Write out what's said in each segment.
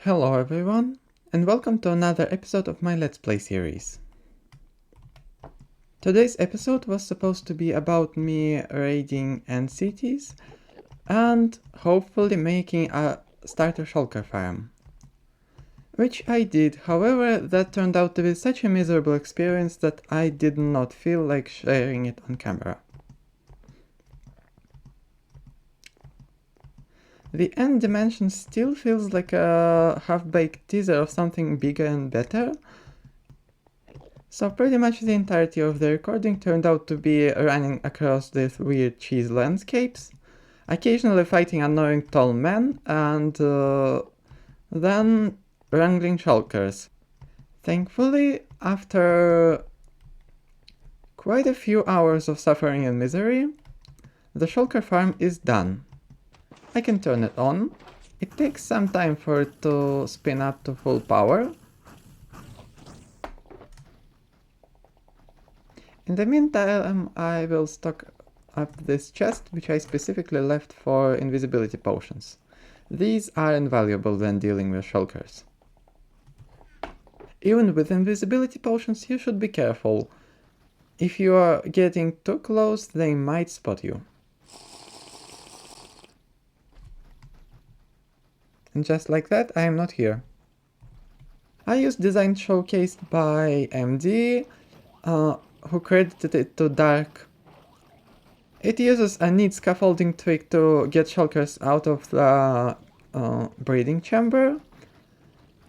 Hello everyone, and welcome to another episode of my Let's Play series. Today's episode was supposed to be about me raiding end cities and hopefully making a starter shulker farm. Which I did, however, that turned out to be such a miserable experience that I did not feel like sharing it on camera. The end dimension still feels like a half-baked teaser of something bigger and better. So pretty much the entirety of the recording turned out to be running across these weird cheese landscapes, occasionally fighting annoying tall men, and then wrangling shulkers. Thankfully, after quite a few hours of suffering and misery, the shulker farm is done. I can turn it on. It takes some time for it to spin up to full power. In the meantime, I will stock up this chest, which I specifically left for invisibility potions. These are invaluable when dealing with shulkers. Even with invisibility potions, you should be careful. If you are getting too close, they might spot you. And just like that, I am not here. I used design showcased by MD, who credited it to Dark. It uses a neat scaffolding trick to get shulkers out of the breeding chamber,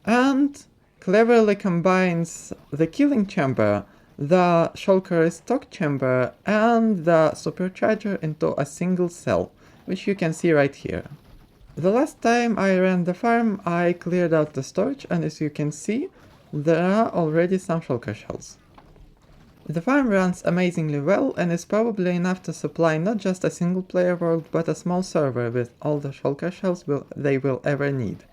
and cleverly combines the killing chamber, the shulker stock chamber, and the supercharger into a single cell, which you can see right here. The last time I ran the farm, I cleared out the storage, and as you can see, there are already some shulker shells. The farm runs amazingly well and is probably enough to supply not just a single player world, but a small server with all the shulker shells they will ever need.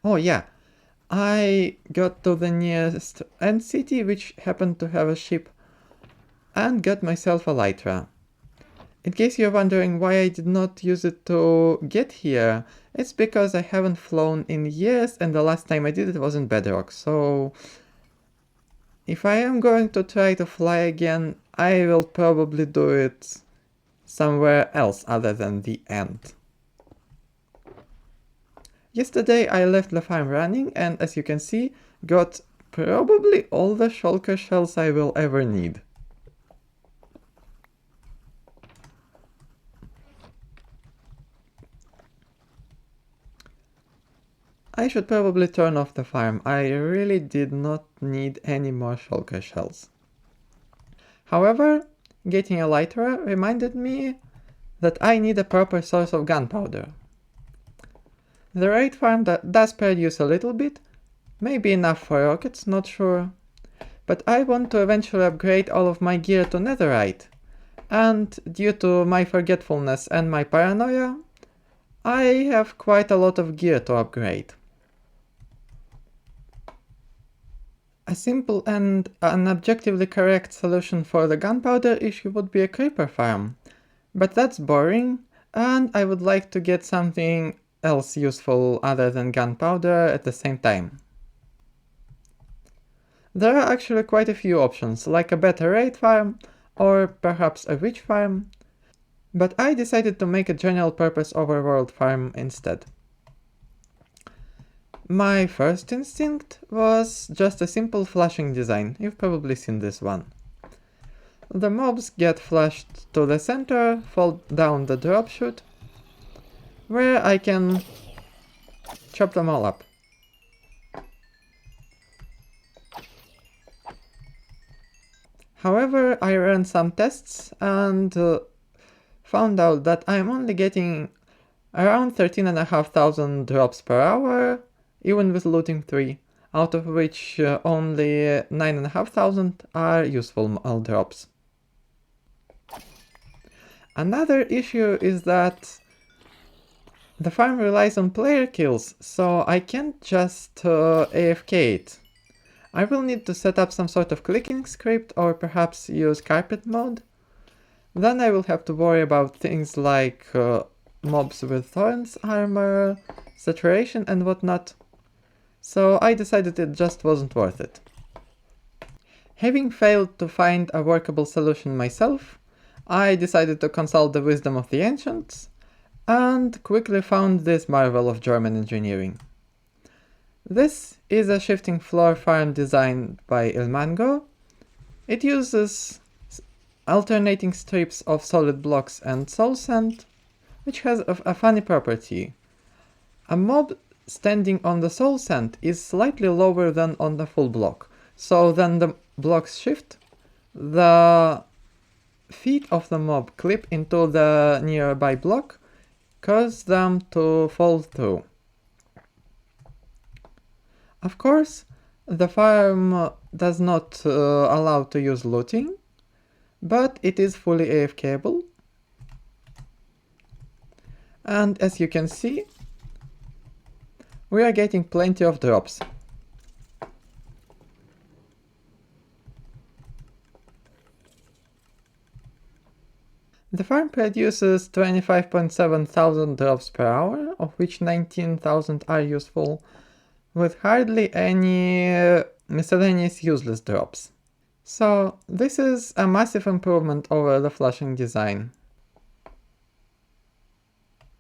Oh yeah, I got to the nearest end city, which happened to have a ship, and got myself a Lytra. In case you're wondering why I did not use it to get here, it's because I haven't flown in years and the last time I did it was in Bedrock, so if I am going to try to fly again, I will probably do it somewhere else other than the end. Yesterday I left the farm running and, as you can see, got probably all the shulker shells I will ever need. I should probably turn off the farm. I really did not need any more shulker shells. However, getting a Lytra reminded me that I need a proper source of gunpowder. The raid farm does produce a little bit, maybe enough for rockets, not sure. But I want to eventually upgrade all of my gear to netherite, and due to my forgetfulness and my paranoia, I have quite a lot of gear to upgrade. A simple and an objectively correct solution for the gunpowder issue would be a creeper farm, but that's boring, and I would like to get something else useful other than gunpowder at the same time. There are actually quite a few options, like a better raid farm, or perhaps a witch farm, but I decided to make a general purpose overworld farm instead. My first instinct was just a simple flashing design. You've probably seen this one. The mobs get flashed to the center, fall down the drop chute, where I can chop them all up. However, I ran some tests and found out that I'm only getting around 13,500 drops per hour, even with looting 3, out of which only 9,500 are useful mall drops. Another issue is that the farm relies on player kills, so I can't just AFK it. I will need to set up some sort of clicking script or perhaps use carpet mode, Then I will have to worry about things like mobs with thorns, armor, saturation and whatnot. So I decided it just wasn't worth it. Having failed to find a workable solution myself, I decided to consult the wisdom of the ancients, and quickly found this marvel of German engineering. This is a shifting floor farm designed by Il Mango. It uses alternating strips of solid blocks and soul sand, which has a funny property. A mob standing on the soul sand is slightly lower than on the full block, so when the blocks shift, the feet of the mob clip into the nearby block, cause them to fall through. Of course, the farm does not allow to use looting, but it is fully AFKable. And as you can see, we are getting plenty of drops. The farm produces 25.7 thousand drops per hour, of which 19,000 are useful, with hardly any miscellaneous useless drops. So this is a massive improvement over the flushing design.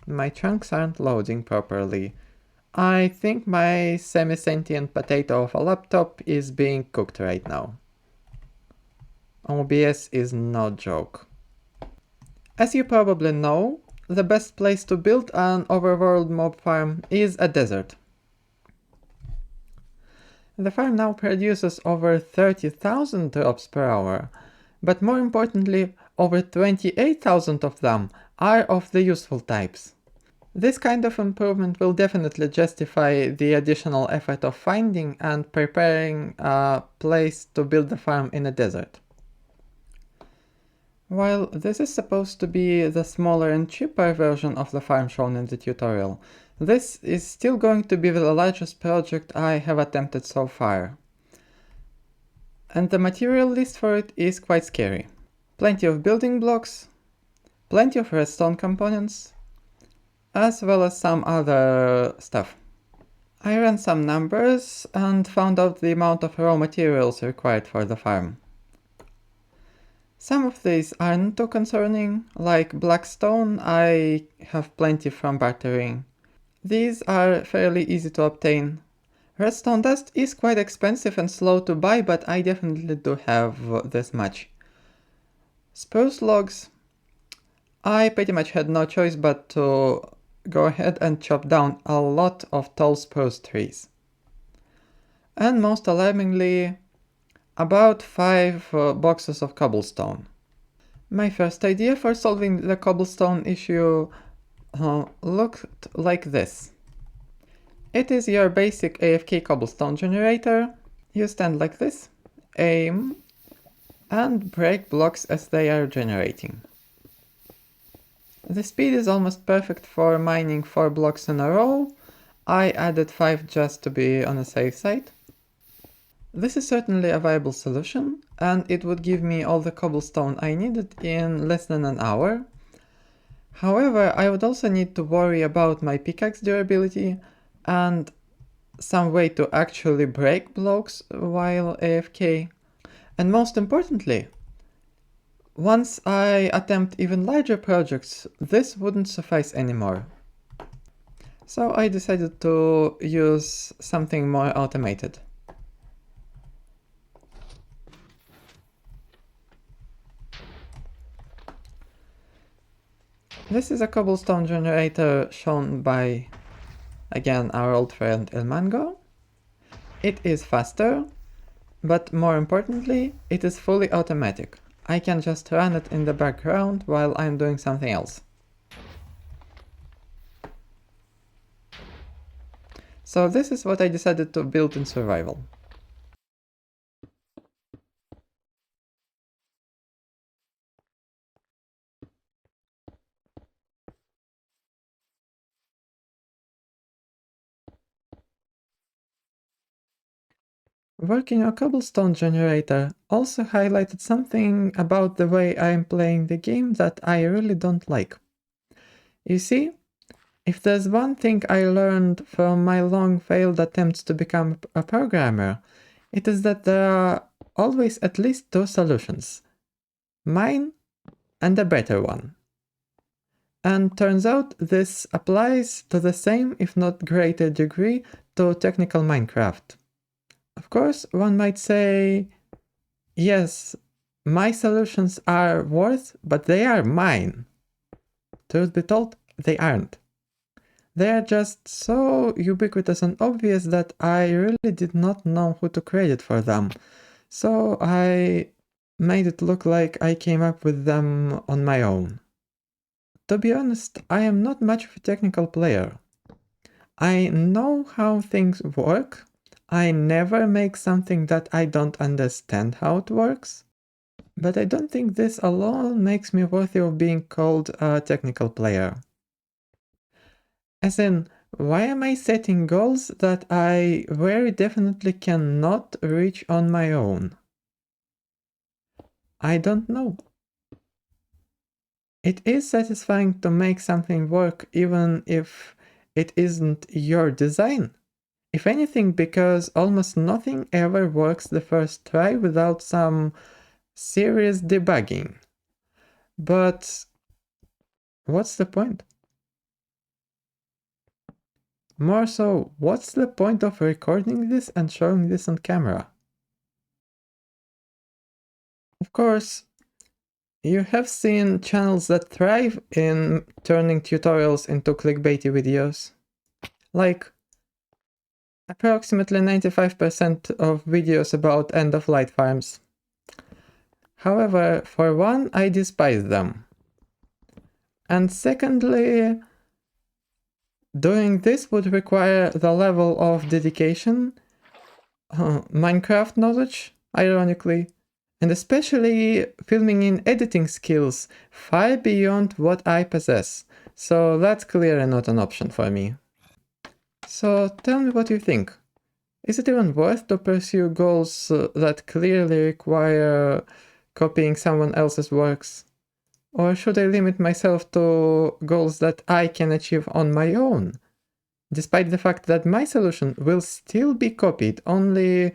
My chunks aren't loading properly. I think my semi-sentient potato of a laptop is being cooked right now. OBS is no joke. As you probably know, the best place to build an overworld mob farm is a desert. The farm now produces over 30,000 drops per hour, but more importantly, over 28,000 of them are of the useful types. This kind of improvement will definitely justify the additional effort of finding and preparing a place to build the farm in a desert. While this is supposed to be the smaller and cheaper version of the farm shown in the tutorial, this is still going to be the largest project I have attempted so far. And the material list for it is quite scary. Plenty of building blocks, plenty of redstone components, as well as some other stuff. I ran some numbers and found out the amount of raw materials required for the farm. Some of these aren't too concerning, like blackstone I have plenty from bartering. These are fairly easy to obtain. Redstone dust is quite expensive and slow to buy, but I definitely do have this much. Spruce logs, I pretty much had no choice but to go ahead and chop down a lot of tall spruce trees. And most alarmingly, about 5 boxes of cobblestone. My first idea for solving the cobblestone issue looked like this. It is your basic AFK cobblestone generator. You stand like this, aim, and break blocks as they are generating. The speed is almost perfect for mining 4 blocks in a row. I added 5 just to be on the safe side. This is certainly a viable solution, and it would give me all the cobblestone I needed in less than an hour. However, I would also need to worry about my pickaxe durability and some way to actually break blocks while AFK. And most importantly, once I attempt even larger projects, this wouldn't suffice anymore. So I decided to use something more automated. This is a cobblestone generator shown by, again, our old friend El Mango. It is faster, but more importantly, it is fully automatic. I can just run it in the background while I'm doing something else. So this is what I decided to build in survival. Working on a cobblestone generator also highlighted something about the way I am playing the game that I really don't like. You see, if there's one thing I learned from my long failed attempts to become a programmer, it is that there are always at least two solutions. Mine and a better one. And turns out this applies to the same, if not greater degree, to technical Minecraft. Of course, one might say, yes, my solutions are worth, but they are mine. Truth be told, they aren't. They are just so ubiquitous and obvious that I really did not know who to credit for them. So I made it look like I came up with them on my own. To be honest, I am not much of a technical player. I know how things work. I never make something that I don't understand how it works. But I don't think this alone makes me worthy of being called a technical player. As in, why am I setting goals that I very definitely cannot reach on my own? I don't know. It is satisfying to make something work even if it isn't your design. If anything, because almost nothing ever works the first try without some serious debugging. But what's the point? More so, what's the point of recording this and showing this on camera? Of course, you have seen channels that thrive in turning tutorials into clickbaity videos. Like, approximately 95% of videos about end-of-life farms. However, for one, I despise them. And secondly, doing this would require the level of dedication, Minecraft knowledge, ironically, and especially filming in editing skills far beyond what I possess, so that's clearly not an option for me. So tell me what you think. Is it even worth to pursue goals that clearly require copying someone else's works? Or should I limit myself to goals that I can achieve on my own? Despite the fact that my solution will still be copied, only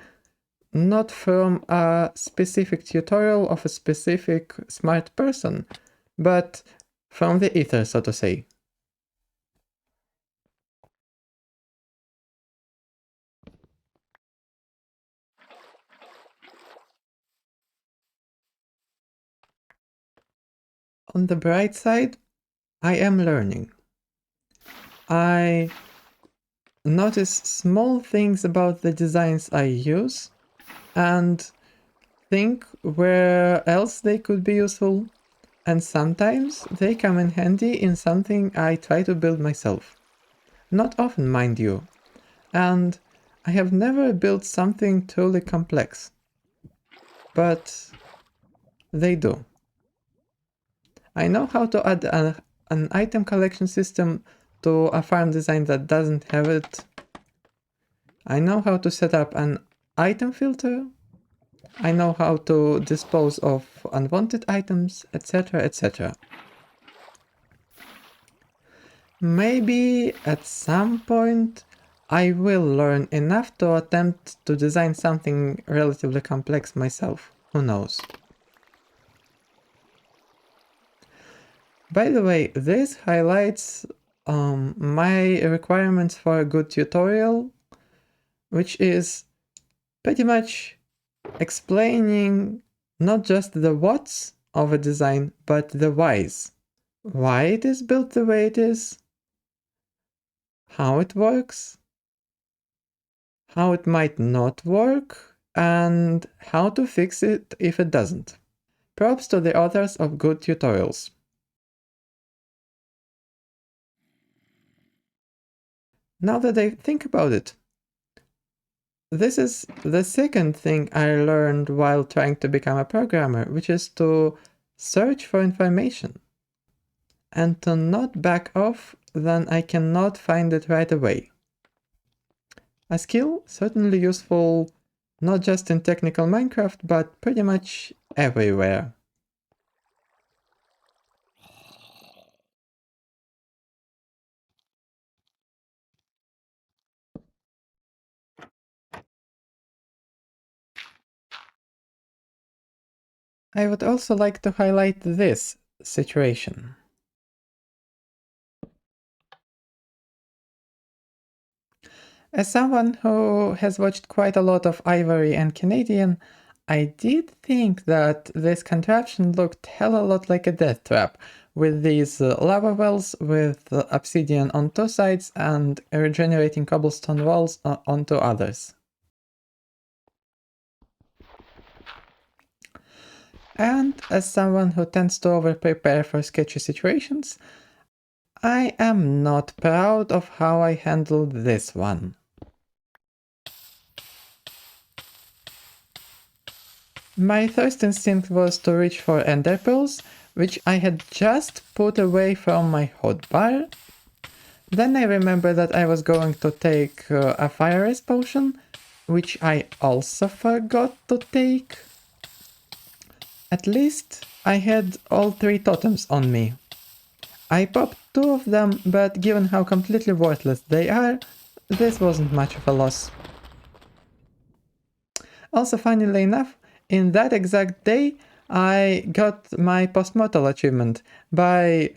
not from a specific tutorial of a specific smart person, but from the ether, so to say. On the bright side, I am learning. I notice small things about the designs I use and think where else they could be useful, and sometimes they come in handy in something I try to build myself. Not often, mind you, and I have never built something truly complex, but they do. I know how to add an item collection system to a farm design that doesn't have it. I know how to set up an item filter. I know how to dispose of unwanted items, etc., etc. Maybe at some point I will learn enough to attempt to design something relatively complex myself. Who knows? By the way, this highlights my requirements for a good tutorial, which is pretty much explaining not just the what's of a design, but the why's. Why it is built the way it is, how it works, how it might not work, and how to fix it if it doesn't. Props to the authors of good tutorials. Now that I think about it, this is the second thing I learned while trying to become a programmer, which is to search for information and to not back off when I cannot find it right away. A skill certainly useful Not just in technical Minecraft, but pretty much everywhere. I would also like to highlight this situation. As someone who has watched quite a lot of Ivory and Canadian, I did think that this contraption looked hella lot like a death trap, with these lava wells with obsidian on two sides and regenerating cobblestone walls onto others. And as someone who tends to over-prepare for sketchy situations, I am not proud of how I handled this one. My first instinct was to reach for ender pearls, which I had just put away from my hotbar. Then I remembered that I was going to take a fire res potion, which I also forgot to take. At least I had all three totems on me. I popped two of them, but given how completely worthless they are, this wasn't much of a loss. Also, funnily enough, in that exact day, I got my post-mortal achievement by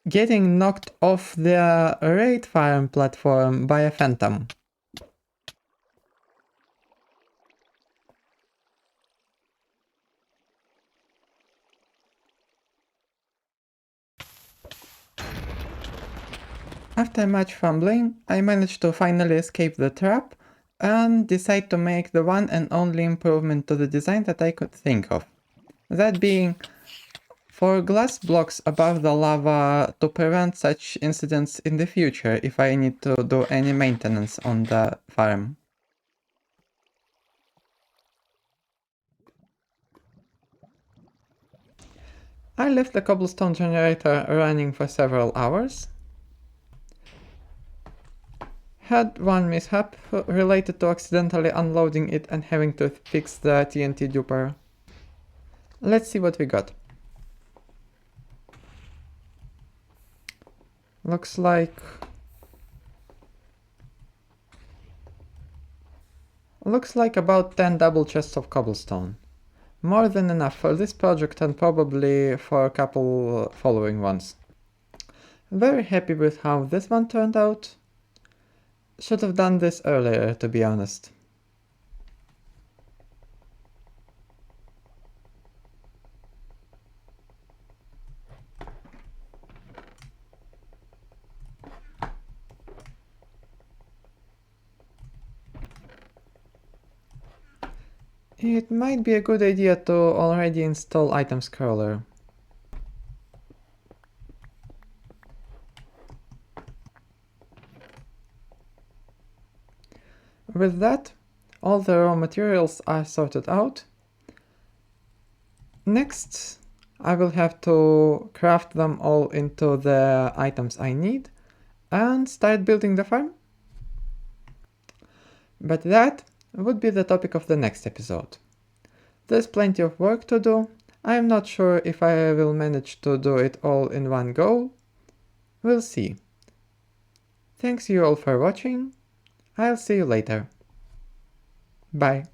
getting knocked off the raid farm platform by a phantom. After much fumbling, I managed to finally escape the trap and decide to make the one and only improvement to the design that I could think of. That being 4 glass blocks above the lava to prevent such incidents in the future if I need to do any maintenance on the farm. I left the cobblestone generator running for several hours. Had one mishap related to accidentally unloading it and having to fix the TNT duper. Let's see what we got. Looks like about 10 double chests of cobblestone. More than enough for this project and probably for a couple following ones. Very happy with how this one turned out. Should have done this earlier, to be honest. It might be a good idea to already install item scroller. With that, all the raw materials are sorted out. Next, I will have to craft them all into the items I need and start building the farm. But that would be the topic of the next episode. There's plenty of work to do. I am not sure if I will manage to do it all in one go. We'll see. Thanks you all for watching. I'll see you later. Bye.